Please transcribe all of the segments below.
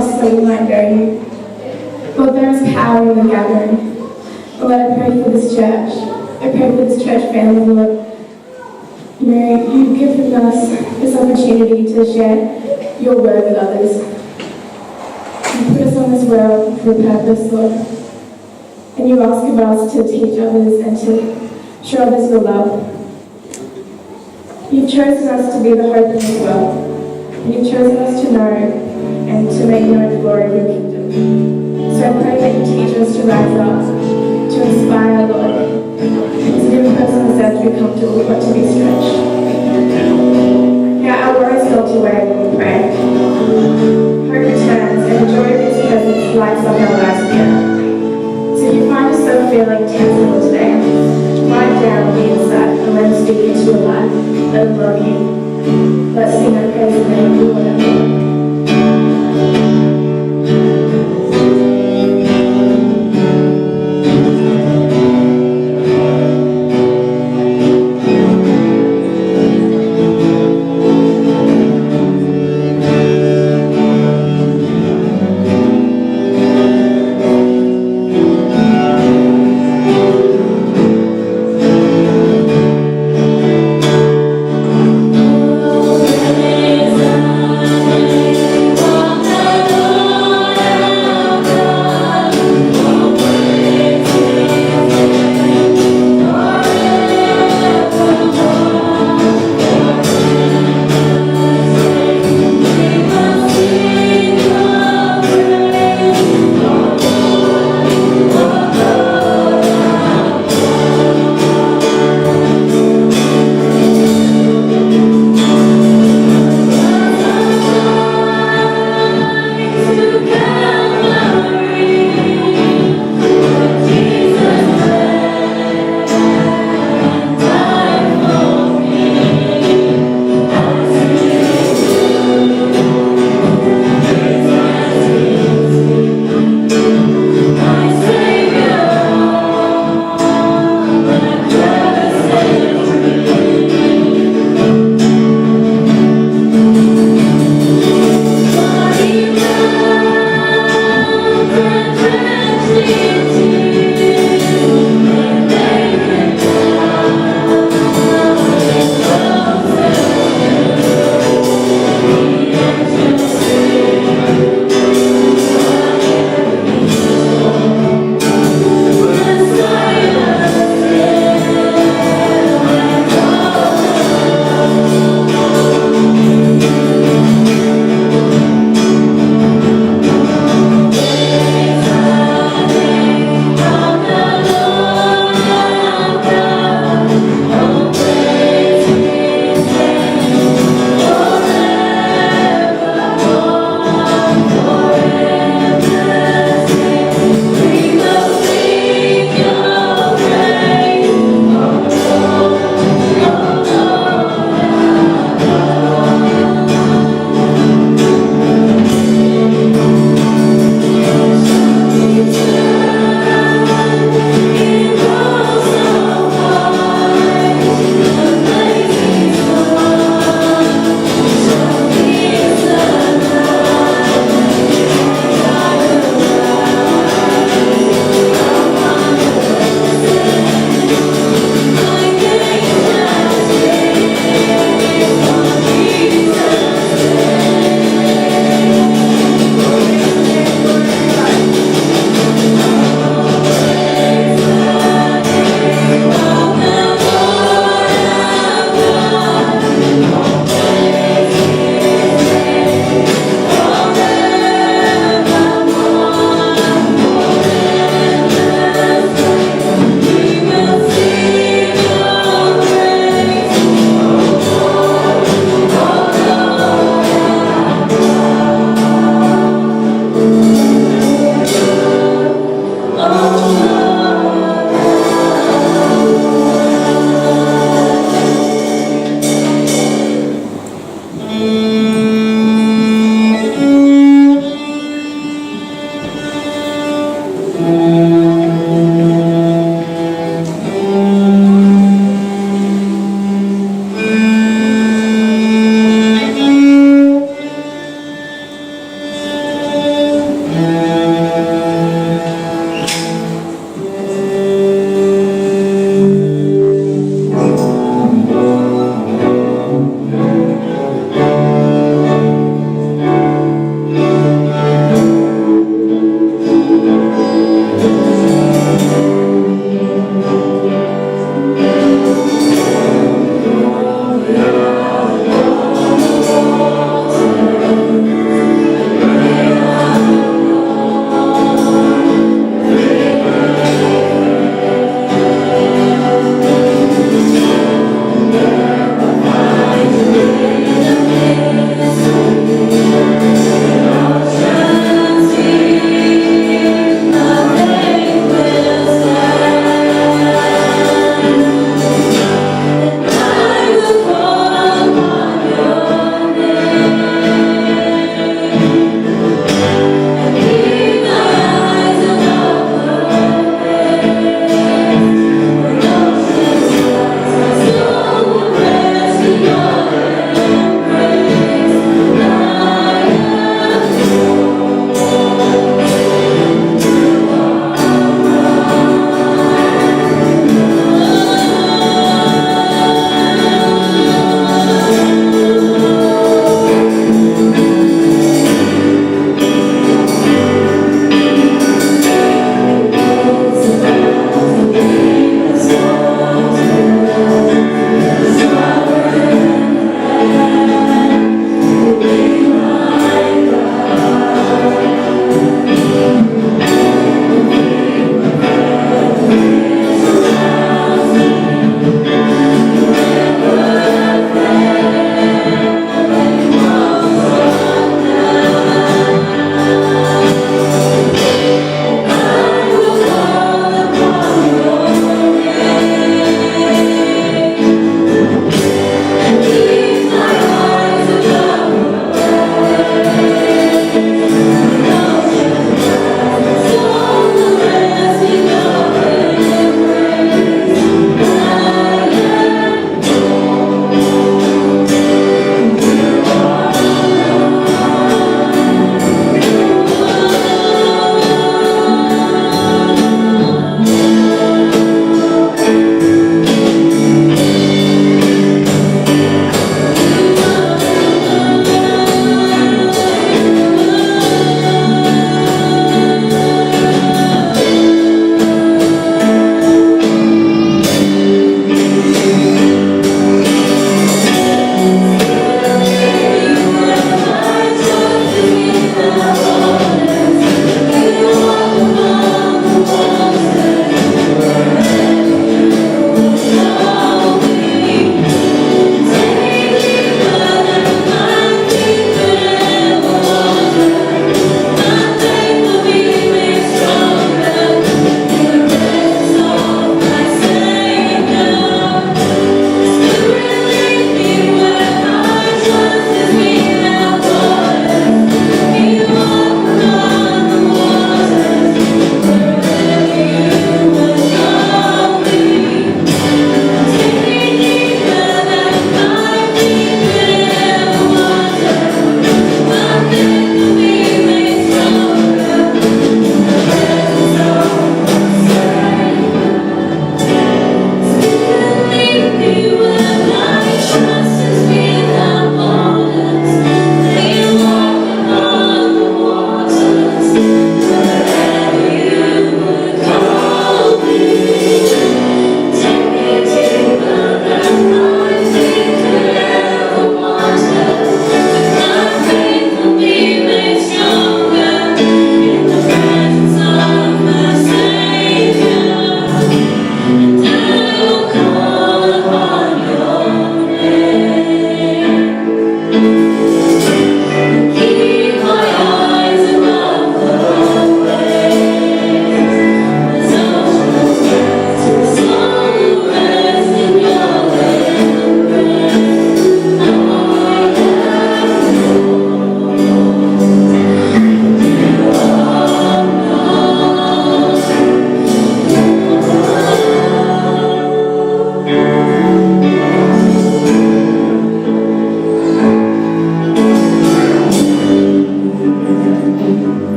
else that we might know you. Lord, there is power in the gathering. Lord, I pray for this church. I pray for this church family, Lord. You've given us this opportunity to share your word with others. You put us on this world for a purpose, Lord. And you ask of us to teach others and to show others your love. You've chosen us to be the hope in this world. And you've chosen us to know and to make known the glory of your kingdom. So I pray that you teach us to rise up, to inspire, Lord, and to give a person on this earth to be comfortable but to be stretched. Now our worries melt away when we pray. Hope returns and the joy of his presence lights up our lives again. So if you find yourself feeling tense today, write down the inside and let him speak into your life. Let him love you. Let's sing and praise the name of the Lord.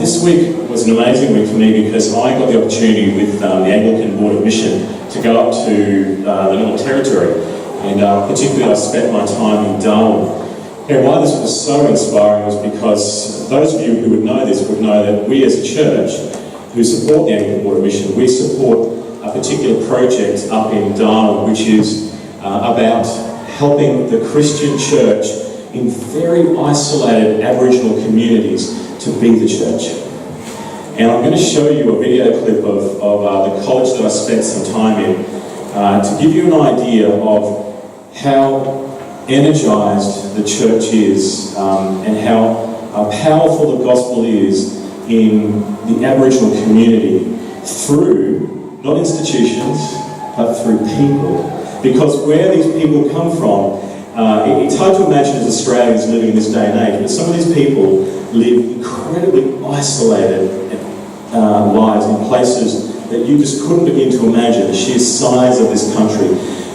This week was an amazing week for me because I got the opportunity with the Anglican Board of Mission to go up to the Northern Territory, and particularly I spent my time in Darwin. And why this was so inspiring was because those of you who would know this would know that we as a church who support the Anglican Board of Mission, we support a particular project up in Darwin which is about helping the Christian church in very isolated Aboriginal communities to be the church. And I'm going to show you a video clip of the college that I spent some time in to give you an idea of how energised the church is and how powerful the gospel is in the Aboriginal community through, not institutions, but through people. Because where these people come from, it's hard to imagine as Australians living in this day and age, but some of these people live incredibly isolated lives in places that you just couldn't begin to imagine, the sheer size of this country.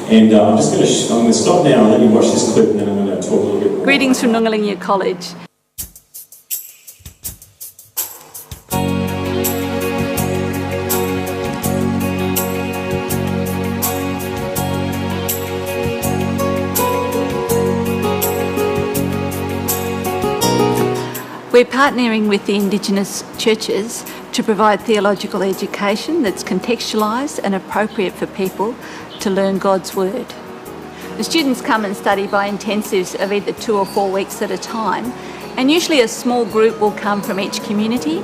And I'm going to stop now and let you watch this clip, and then I'm going to talk a little bit more. Greetings from Nungalingia College. We're partnering with the Indigenous churches to provide theological education that's contextualised and appropriate for people to learn God's Word. The students come and study by intensives of either 2 or 4 weeks at a time, and usually a small group will come from each community.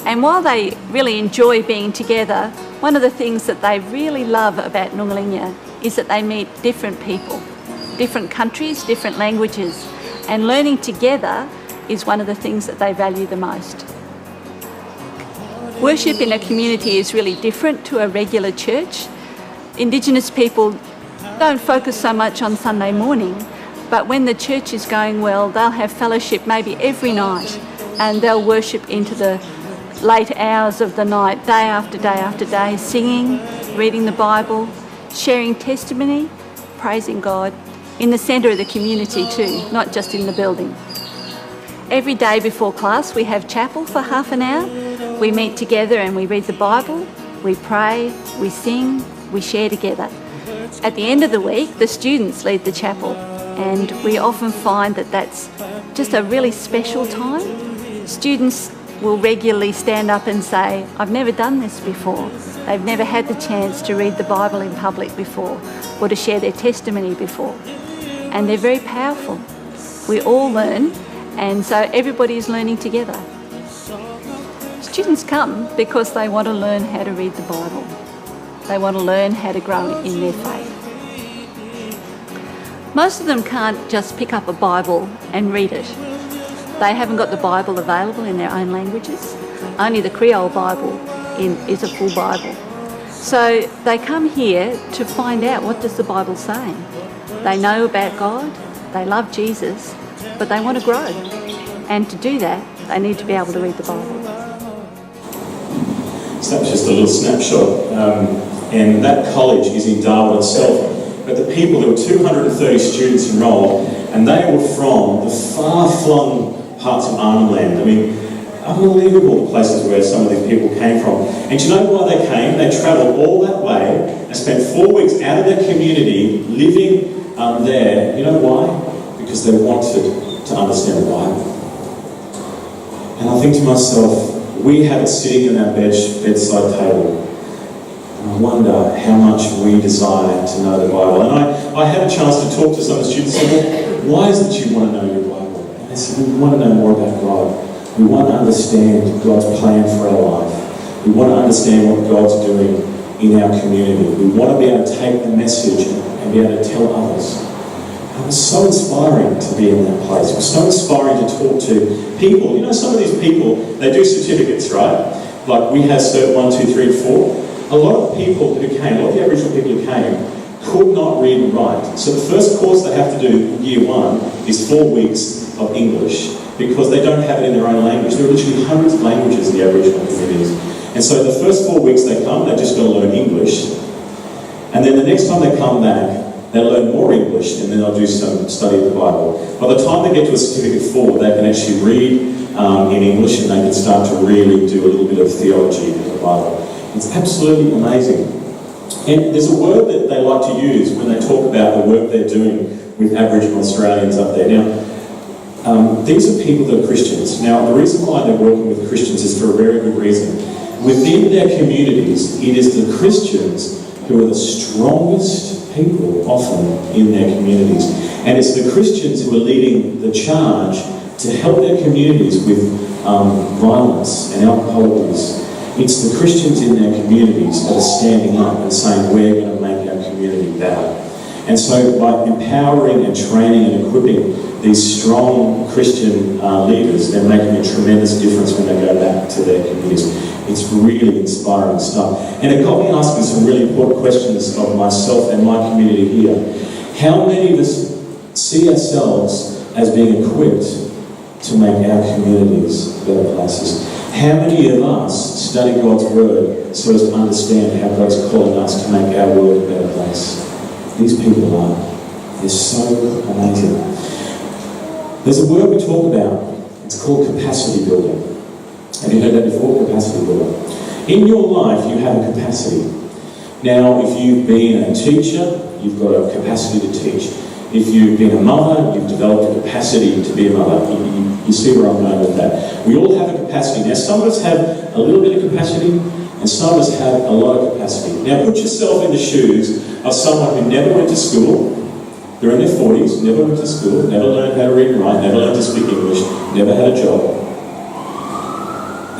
And while they really enjoy being together, one of the things that they really love about Nungalingia is that they meet different people, different countries, different languages, and learning together is one of the things that they value the most. Worship in a community is really different to a regular church. Indigenous people don't focus so much on Sunday morning, but when the church is going well, they'll have fellowship maybe every night, and they'll worship into the late hours of the night, day after day after day, singing, reading the Bible, sharing testimony, praising God, in the centre of the community too, not just in the building. Every day before class we have chapel for half an hour. We meet together and we read the Bible, we pray, we sing, we share together. At the end of the week, the students lead the chapel, and we often find that that's just a really special time. Students will regularly stand up and say, I've never done this before. They've never had the chance to read the Bible in public before or to share their testimony before. And they're very powerful. We all learn, and so everybody is learning together. Students come because they want to learn how to read the Bible. They want to learn how to grow in their faith. Most of them can't just pick up a Bible and read it. They haven't got the Bible available in their own languages. Only the Creole Bible is a full Bible. So they come here to find out, what does the Bible say? They know about God, they love Jesus, but they want to grow. And to do that, they need to be able to read the Bible. So that was just a little snapshot. And that college is in Darwin itself. But the people, there were 230 students enrolled, and they were from the far-flung parts of Arnhem Land. I mean, unbelievable the places where some of these people came from. And do you know why they came? They travelled all that way and spent 4 weeks out of their community living there. You know why? Because they wanted to understand the Bible. And I think to myself, we have it sitting in our bedside table. And I wonder how much we desire to know the Bible. And I had a chance to talk to some of the students and said, well, why is it you want to know your Bible? And they said, we want to know more about God. We want to understand God's plan for our life. We want to understand what God's doing in our community. We want to be able to take the message and be able to tell others. And it was so inspiring to be in that place. It was so inspiring to talk to people. You know, some of these people, they do certificates, right? Like we have Cert 1, 2, 3, and 4. A lot of people who came, a lot of the Aboriginal people who came, could not read and write. So the first course they have to do in year 1 is 4 weeks of English, because they don't have it in their own language. There are literally hundreds of languages in the Aboriginal communities. And so the first 4 weeks they come, they're just going to learn English. And then the next time they come back, they'll learn more English, and then they'll do some study of the Bible. By the time they get to a certificate 4, they can actually read in English, and they can start to really do a little bit of theology in the Bible. It's absolutely amazing. And there's a word that they like to use when they talk about the work they're doing with Aboriginal Australians up there. Now, these are people that are Christians. Now, the reason why they're working with Christians is for a very good reason. Within their communities, it is the Christians who are the strongest people often in their communities. And it's the Christians who are leading the charge to help their communities with violence and alcohol abuse. It's the Christians in their communities that are standing up and saying, we're going to make our community better. And so by empowering and training and equipping these strong Christian leaders, they're making a tremendous difference when they go back to their communities. It's really inspiring stuff. And it got me asking some really important questions of myself and my community here. How many of us see ourselves as being equipped to make our communities better places? How many of us study God's Word so as to understand how God's calling us to make our world a better place? These people are. They're so amazing. There's a word we talk about. It's called capacity building. Have you heard that before? Capacity building. In your life, you have a capacity. Now, if you've been a teacher, you've got a capacity to teach. If you've been a mother, you've developed a capacity to be a mother. You see where I'm going with that. We all have a capacity. Now, some of us have a little bit of capacity, and some of us have a lot of capacity. Now, put yourself in the shoes of someone who never went to school. They're in their 40s, never went to school, never learned how to read and write, never learned to speak English, never had a job.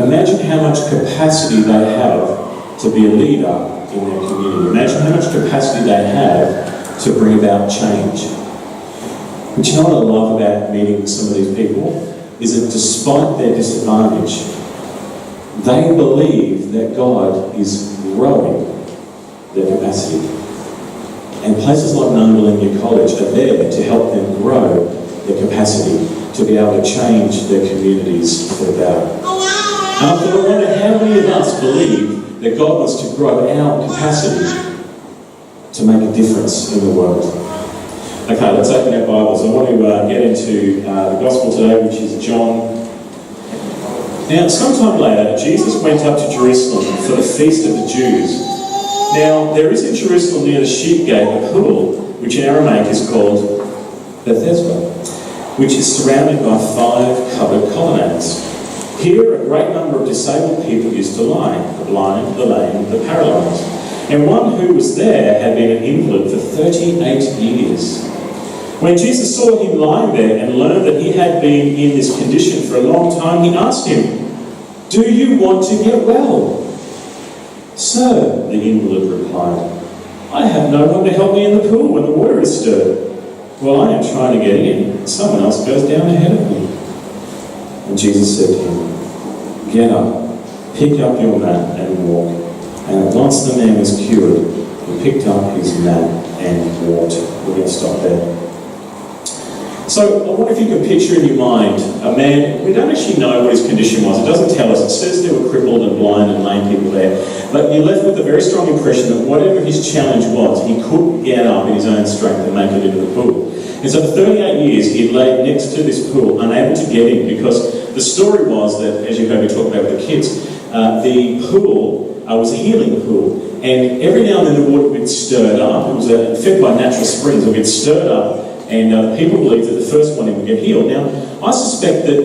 Imagine how much capacity they have to be a leader in their community. Imagine how much capacity they have to bring about change. But you know what I love about meeting some of these people? Is that despite their disadvantage, they believe that God is growing their capacity. And places like Nungalinga College are there to help them grow their capacity to be able to change their communities for the better. And I wonder how many of us believe that God wants to grow our capacity to make a difference in the world. Okay, let's open our Bibles. I want to get into the Gospel today, which is John. Now, sometime later, Jesus went up to Jerusalem for the feast of the Jews. Now, there is in Jerusalem near the sheep gate a pool, which in Aramaic is called Bethesda, which is surrounded by 5 covered colonnades. Here, a great number of disabled people used to lie, the blind, the lame, the paralysed. And one who was there had been an invalid for 38 years. When Jesus saw him lying there and learned that he had been in this condition for a long time, he asked him, "Do you want to get well?" "Sir," the invalid replied, "I have no one to help me in the pool when the water is stirred. While I am trying to get in, someone else goes down ahead of me." And Jesus said to him, "Get up, pick up your mat and walk." And once the man was cured, he picked up his mat and walked. We're going to stop there. So I wonder if you can picture in your mind a man. We don't actually know what his condition was. It doesn't tell us. It says there were crippled and blind and lame people there. But you're left with a very strong impression that whatever his challenge was, he couldn't get up in his own strength and make it into the pool. And so for 38 years, he laid next to this pool, unable to get in, because the story was that, as you heard me talk about with the kids, the pool was a healing pool. And every now and then the water would get stirred up. It was fed by natural springs. It would get stirred up. And people believed that the first one would get healed. Now, I suspect that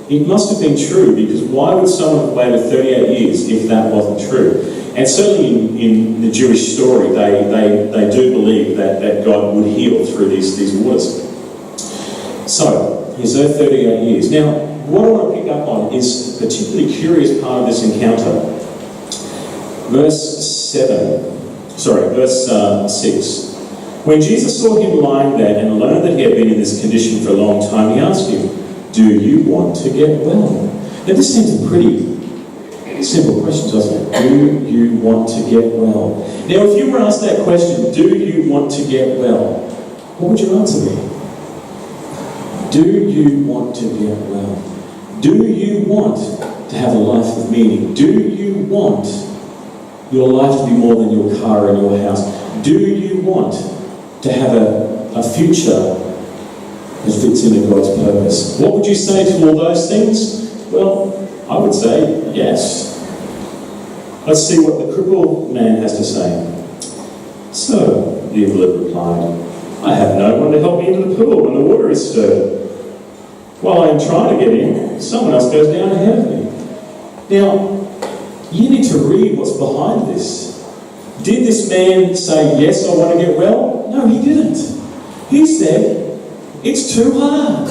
it must have been true, because why would someone have waited 38 years if that wasn't true? And certainly in the Jewish story, they do believe that God would heal through these waters. So, he's there 38 years. Now, what I want to pick up on is a particularly curious part of this encounter. Verse 6. When Jesus saw him lying there and learned that he had been in this condition for a long time, he asked him, "Do you want to get well?" Now, this seems a pretty simple question, doesn't it? Do you want to get well? Now, if you were asked that question, do you want to get well? What would your answer be? Do you want to get well? Do you want to have a life of meaning? Do you want your life to be more than your car and your house? Do you want to have a future that fits into God's purpose? What would you say to all those things? Well, I would say yes. Let's see what the crippled man has to say. "Sir," the invalid replied, "I have no one to help me into the pool when the water is stirred. While I am trying to get in, someone else goes down ahead of me." Now, you need to read what's behind this. Did this man say, "Yes, I want to get well"? No, he didn't. He said, "It's too hard."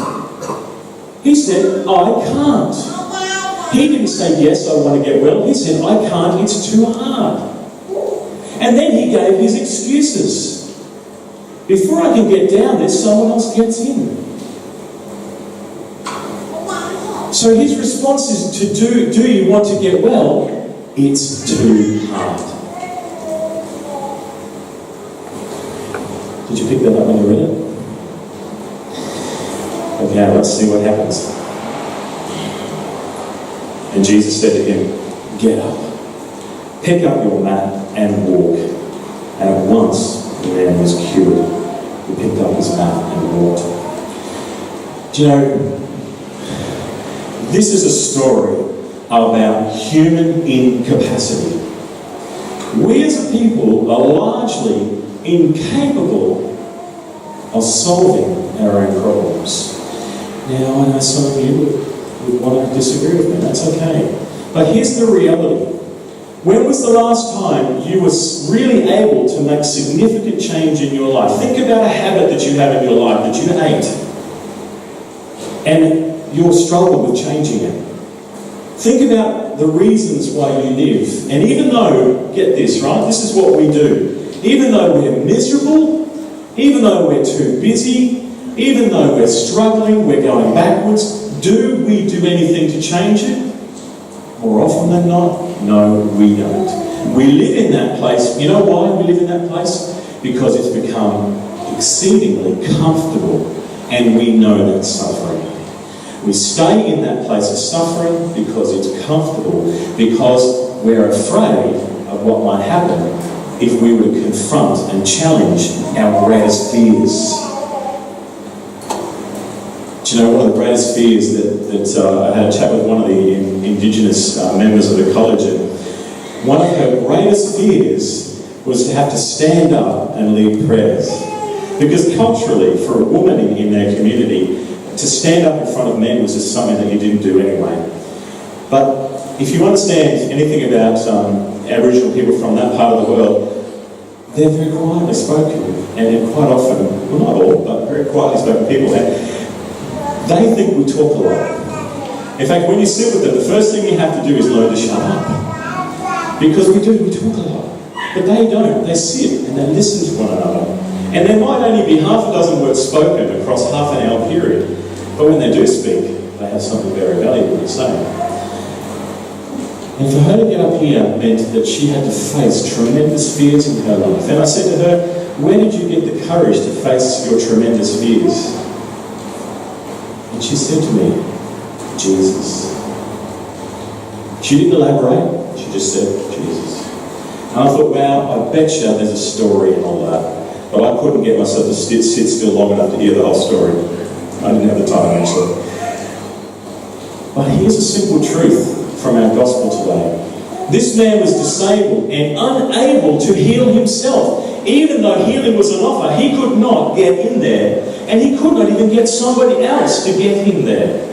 He said, "I can't." He didn't say, "Yes, I want to get well." He said, "I can't, it's too hard." And then he gave his excuses. "Before I can get down there, someone else gets in." So his response is to do you want to get well? It's too hard. Did you pick that up when you read it? Okay, let's see what happens. And Jesus said to him, "Get up, pick up your mat and walk." And at once the man was cured. He picked up his mat and walked. Do you know, this is a story about human incapacity. We as a people are largely incapable of solving our own problems. Now, I know some of you would want to disagree with me, that's okay. But here's the reality. When was the last time you were really able to make significant change in your life? Think about a habit that you have in your life that you hate, and you'll struggle with changing it. Think about the reasons why you live. And even though, get this, right, this is what we do. Even though we're miserable, even though we're too busy, even though we're struggling, we're going backwards, do we do anything to change it? More often than not, no, we don't. We live in that place. You know why we live in that place? Because it's become exceedingly comfortable, and we know that's suffering. We stay in that place of suffering because it's comfortable, because we're afraid of what might happen if we were to confront and challenge our greatest fears. Do you know, one of the greatest fears that I had a chat with one of the Indigenous members of the college, and one of her greatest fears was to have to stand up and lead prayers. Because culturally, for a woman in their community, to stand up in front of men was just something that you didn't do anyway. But if you understand anything about Aboriginal people from that part of the world, they're very quietly spoken, and quite often, well not all, but very quietly spoken people, and they think we talk a lot. In fact, when you sit with them, the first thing you have to do is learn to shut up. Because we talk a lot. But they don't. They sit and they listen to one another. And there might only be half a dozen words spoken across half an hour period. But when they do speak, they have something very valuable to say. And for her to get up here meant that she had to face tremendous fears in her life. And I said to her, "Where did you get the courage to face your tremendous fears?" And she said to me, "Jesus." She didn't elaborate, she just said, "Jesus." And I thought, wow, I bet you there's a story and all that. But I couldn't get myself to sit still long enough to hear the whole story. I didn't have the time, actually. But here's a simple truth from our gospel today. This man was disabled and unable to heal himself. Even though healing was an offer, he could not get in there. And he could not even get somebody else to get him there.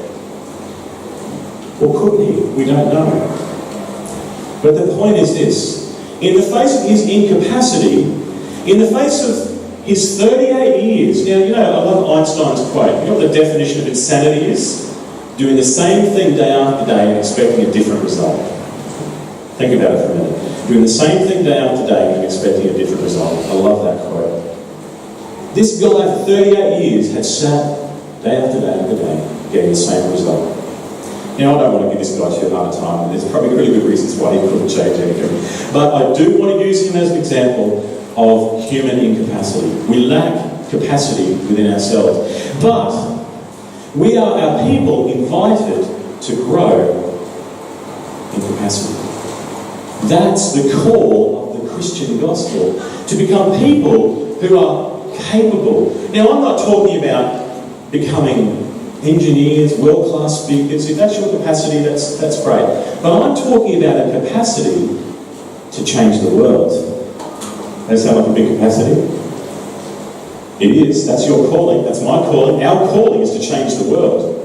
Or couldn't he? We don't know. But the point is this. In the face of his incapacity, in the face of his 38 years, now, you know, I love Einstein's quote. You know what the definition of insanity is? Doing the same thing day after day and expecting a different result. Think about it for a minute. Doing the same thing day after day and expecting a different result. I love that quote. This guy for 38 years had sat day after day after day getting the same result. Now, I don't want to give this guy too hard a time. There's probably really good reasons why he couldn't change anything. But I do want to use him as an example of human incapacity. We lack capacity within ourselves. But we are, our people, invited to grow in capacity. That's the core of the Christian gospel, to become people who are capable. Now, I'm not talking about becoming engineers, world-class speakers. If that's your capacity, that's great. But I'm talking about a capacity to change the world. That sound like a big capacity? It is. That's your calling. That's my calling. Our calling is to change the world.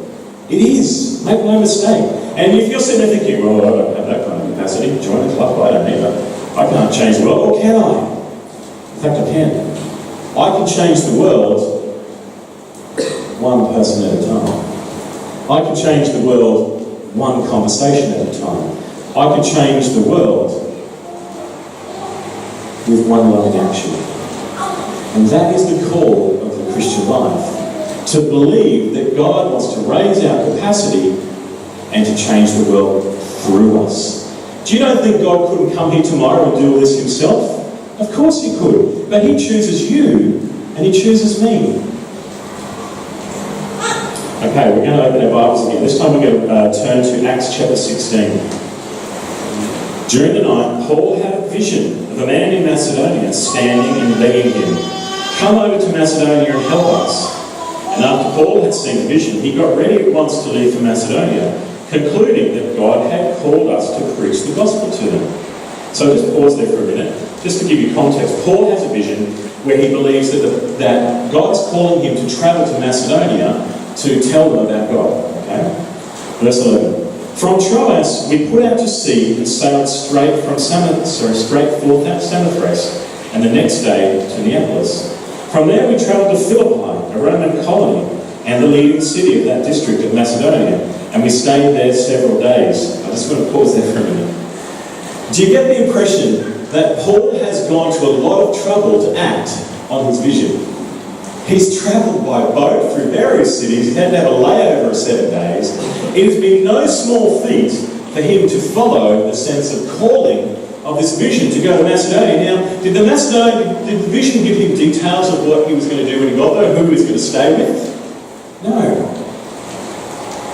It is. Make no mistake. And if you're sitting there thinking, well, I don't have that kind of capacity, join the club. I don't need that. I can't change the world. Or can I? In fact, I can. I can change the world one person at a time. I can change the world one conversation at a time. I can change the world with one loving action. And that is the call of the Christian life. To believe that God wants to raise our capacity and to change the world through us. Do you not think God couldn't come here tomorrow and do all this himself? Of course he could. But he chooses you and he chooses me. Okay, we're going to open our Bibles again. This time we're going to turn to Acts chapter 16. During the night, Paul had a vision of a man in Macedonia standing and begging him, "Come over to Macedonia and help us." And after Paul had seen the vision, he got ready at once to leave for Macedonia, concluding that God had called us to preach the gospel to them. So just pause there for a minute, just to give you context. Paul has a vision where he believes that God's calling him to travel to Macedonia to tell them about God. Okay? Verse 11. From Troas we put out to sea and sailed straight for Samothrace, and the next day to Neapolis. From there we travelled to Philippi, a Roman colony, and the leading city of that district of Macedonia, and we stayed there several days. I just want to pause there for a minute. Do you get the impression that Paul has gone to a lot of trouble to act on his vision? He's travelled by boat through various cities. He had to have a layover of 7 days. It has been no small feat for him to follow the sense of calling of this vision to go to Macedonia. Now, did the vision give him details of what he was going to do when he got there, who he was going to stay with? No.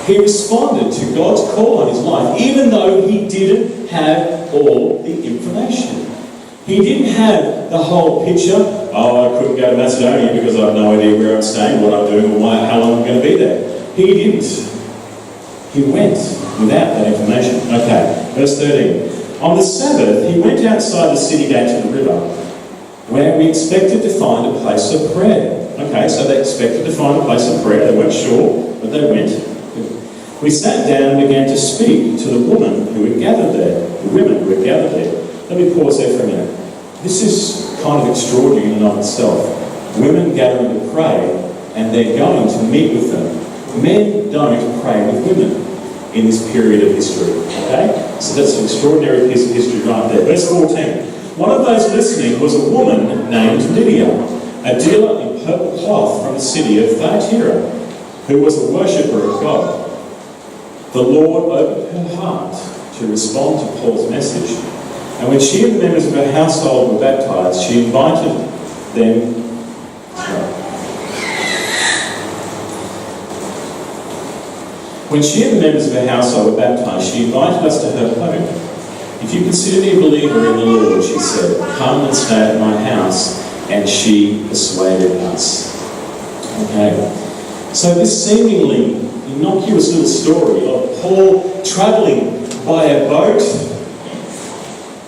He responded to God's call on his life, even though he didn't have all the information. He didn't have the whole picture. Oh, I couldn't go to Macedonia because I have no idea where I'm staying, what I'm doing, or how long I'm going to be there. He didn't. He went without that information. Okay, verse 13. On the Sabbath, he went outside the city gate to the river, where we expected to find a place of prayer. Okay, so they expected to find a place of prayer. They weren't sure, but they went. We sat down and began to speak to the women who had gathered there, the women who had gathered there. Let me pause there for a minute. This is kind of extraordinary in and of itself. Women gathering to pray, and they're going to meet with them. Men don't pray with women in this period of history. Okay? So that's an extraordinary piece of history right there. Verse 14. One of those listening was a woman named Lydia, a dealer in purple cloth from the city of Thyatira, who was a worshipper of God. The Lord opened her heart to respond to Paul's message. And when she and the members of her household were baptized, she invited them. When she and the members of her household were baptized, she invited us to her home. If you consider me a believer in the Lord, she said, come and stay at my house. And she persuaded us. Okay. So this seemingly innocuous little story of Paul travelling by a boat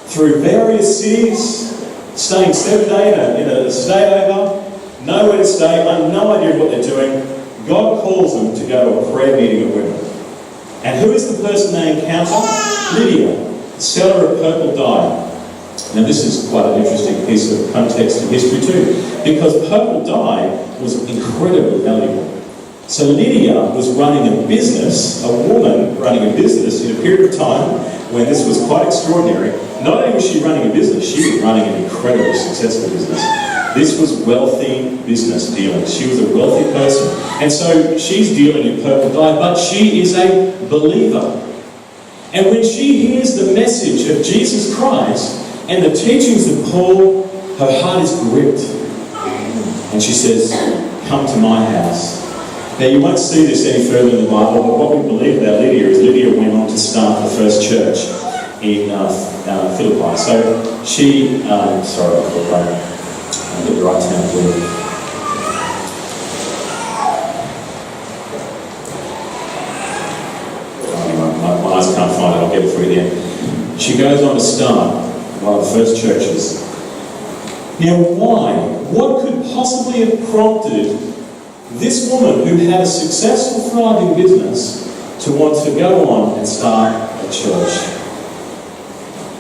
through various cities, staying 7 days in a stayover, nowhere to stay, I have no idea what they're doing. God calls them to go to a prayer meeting of women. And who is the person they encounter? Lydia, the seller of purple dye. Now this is quite an interesting piece of context and history too, because purple dye was incredibly valuable. So Lydia was running a business, a woman running a business in a period of time when this was quite extraordinary. Not only was she running a business, she was running an incredibly successful business. This was wealthy business dealing. She was a wealthy person. And so she's dealing in purple dye, but she is a believer. And when she hears the message of Jesus Christ and the teachings of Paul, her heart is gripped. And she says, come to my house. Now you won't see this any further in the Bible, but what we believe about Lydia is Lydia went on to start the first church in Philippi. So she, I'll get the right term for you. guys can't find it, I'll get it for you then. She goes on to start one of the first churches. Now why? What could possibly have prompted this woman who had a successful, thriving business to want to go on and start a church?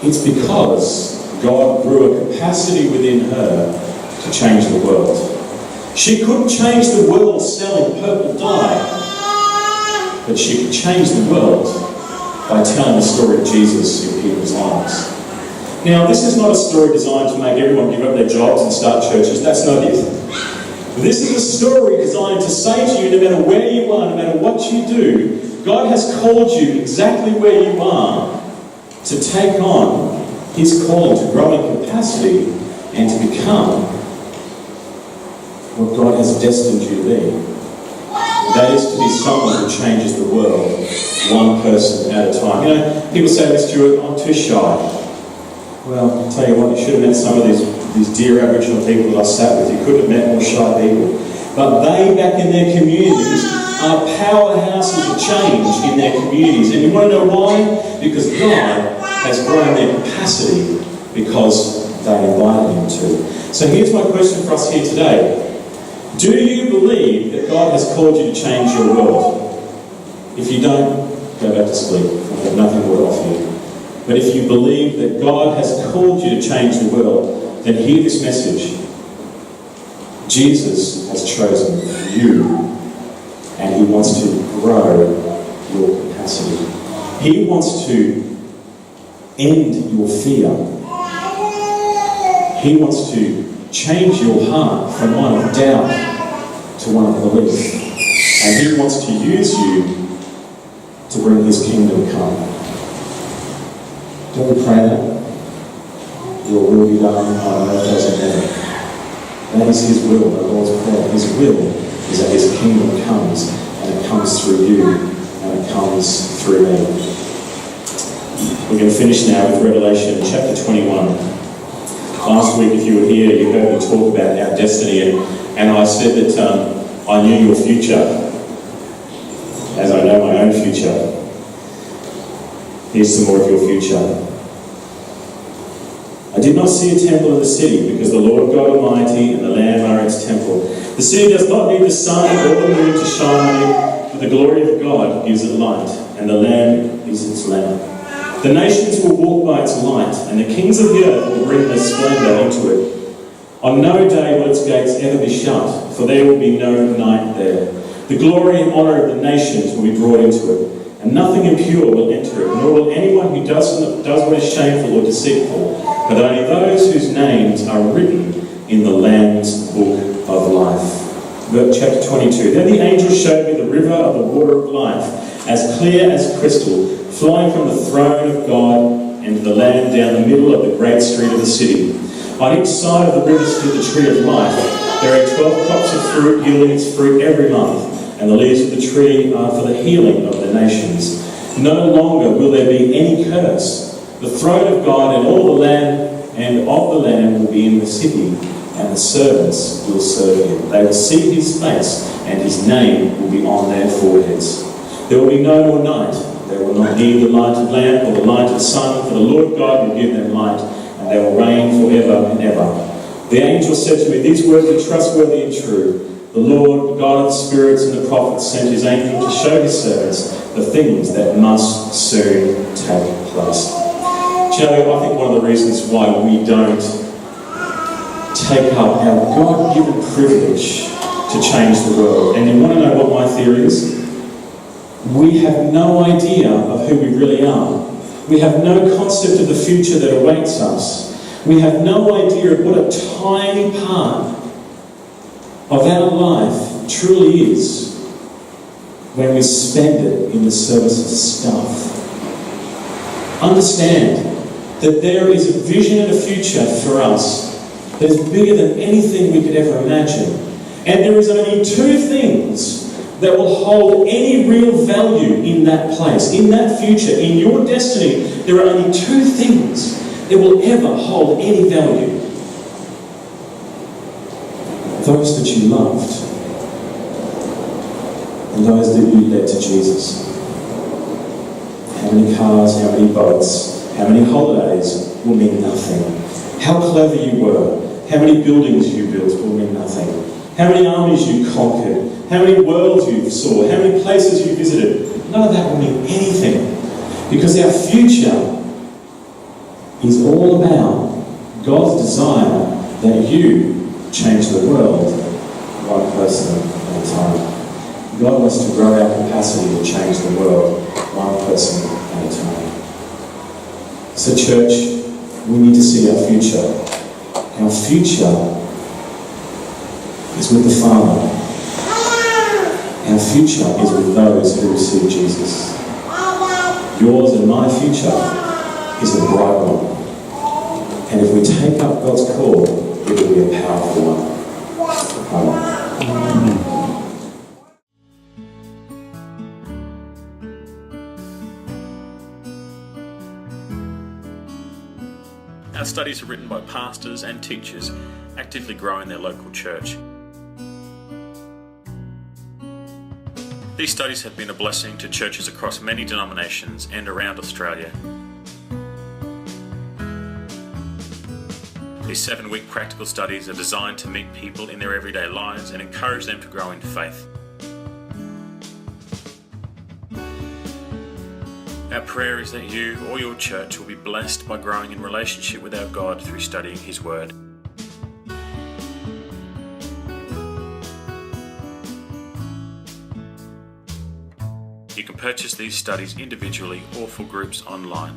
It's because God grew a capacity within her to change the world. She couldn't change the world selling purple dye, but she could change the world by telling the story of Jesus in people's lives. Now, this is not a story designed to make everyone give up their jobs and start churches. That's not it. This is a story designed to say to you, no matter where you are, no matter what you do, God has called you exactly where you are to take on His calling to grow in capacity and to become what God has destined you to be. That is to be someone who changes the world, one person at a time. You know, people say to me, Stuart, I'm too shy. Well, I'll tell you what, you should have met some of these dear Aboriginal people that I sat with. You couldn't have met more shy people. But they, back in their communities, are powerhouses of change in their communities. And you want to know why? Because God has grown their capacity because they invited Him to. So here's my question for us here today. Do you believe that God has called you to change your world? If you don't, go back to sleep. I have nothing more to offer you. But if you believe that God has called you to change the world, then hear this message. Jesus has chosen you, and He wants to grow your capacity. He wants to end your fear. He wants to change your heart from one of doubt to one of belief. And He wants to use you to bring His kingdom come. Don't we pray that? Your will be done on earth as in heaven. That is His will, the Lord's prayer. His will is that His kingdom comes, and it comes through you, and it comes through me. We're going to finish now with Revelation chapter 21. Last week, if you were here, you heard me talk about our destiny, and I said that I knew your future, as I know my own future. Here's some more of your future. I did not see a temple in the city, because the Lord God Almighty and the Lamb are its temple. The city does not need the sun or the moon to shine on it, for the glory of God gives it light, and the Lamb is its lamp. The nations will walk by its light, and the kings of the earth will bring their splendour into it. On no day will its gates ever be shut, for there will be no night there. The glory and honour of the nations will be brought into it, and nothing impure will enter it, nor will anyone who does what is shameful or deceitful, but only those whose names are written in the Lamb's book of life. Chapter 22. Then the angel showed me the river of the water of life, as clear as crystal, flowing from the throne of God and the Lamb down the middle of the great street of the city. On each side of the river stood the tree of life, bearing 12 crops of fruit, yielding its fruit every month, and the leaves of the tree are for the healing of the nations. No longer will there be any curse. The throne of God and all the Lamb and of the Lamb will be in the city, and the servants will serve Him. They will see His face, and His name will be on their foreheads. There will be no more night. They will not need the light of lamp or the light of sun, for the Lord God will give them light, and they will reign forever and ever. The angel said to me, these words are trustworthy and true. The Lord, God of the spirits and the prophets, sent His angel to show His servants the things that must soon take place. Joe, I think one of the reasons why we don't take up our God-given privilege to change the world, and you want to know what my theory is? We have no idea of who we really are. We have no concept of the future that awaits us. We have no idea of what a tiny part of our life truly is when we spend it in the service of stuff. Understand that there is a vision and a future for us that is bigger than anything we could ever imagine. And there is only two things that will hold any real value in that place, in that future, in your destiny. There are only two things that will ever hold any value. Those that you loved, and those that you led to Jesus. How many cars, how many boats, how many holidays will mean nothing. How clever you were, how many buildings you built will mean nothing. How many armies you conquered, how many worlds you saw, how many places you visited, none of that will mean anything. Because our future is all about God's desire that you change the world one person at a time. God wants to grow our capacity to change the world one person at a time. So church, we need to see our future. Our future is with the Father. Our future is with those who receive Jesus. Yours and my future is a bright one. And if we take up God's call, it will be a powerful one. Amen. Our studies are written by pastors and teachers actively growing their local church. These studies have been a blessing to churches across many denominations and around Australia. These 7-week practical studies are designed to meet people in their everyday lives and encourage them to grow in faith. Our prayer is that you or your church will be blessed by growing in relationship with our God through studying His Word. You can purchase these studies individually or for groups online.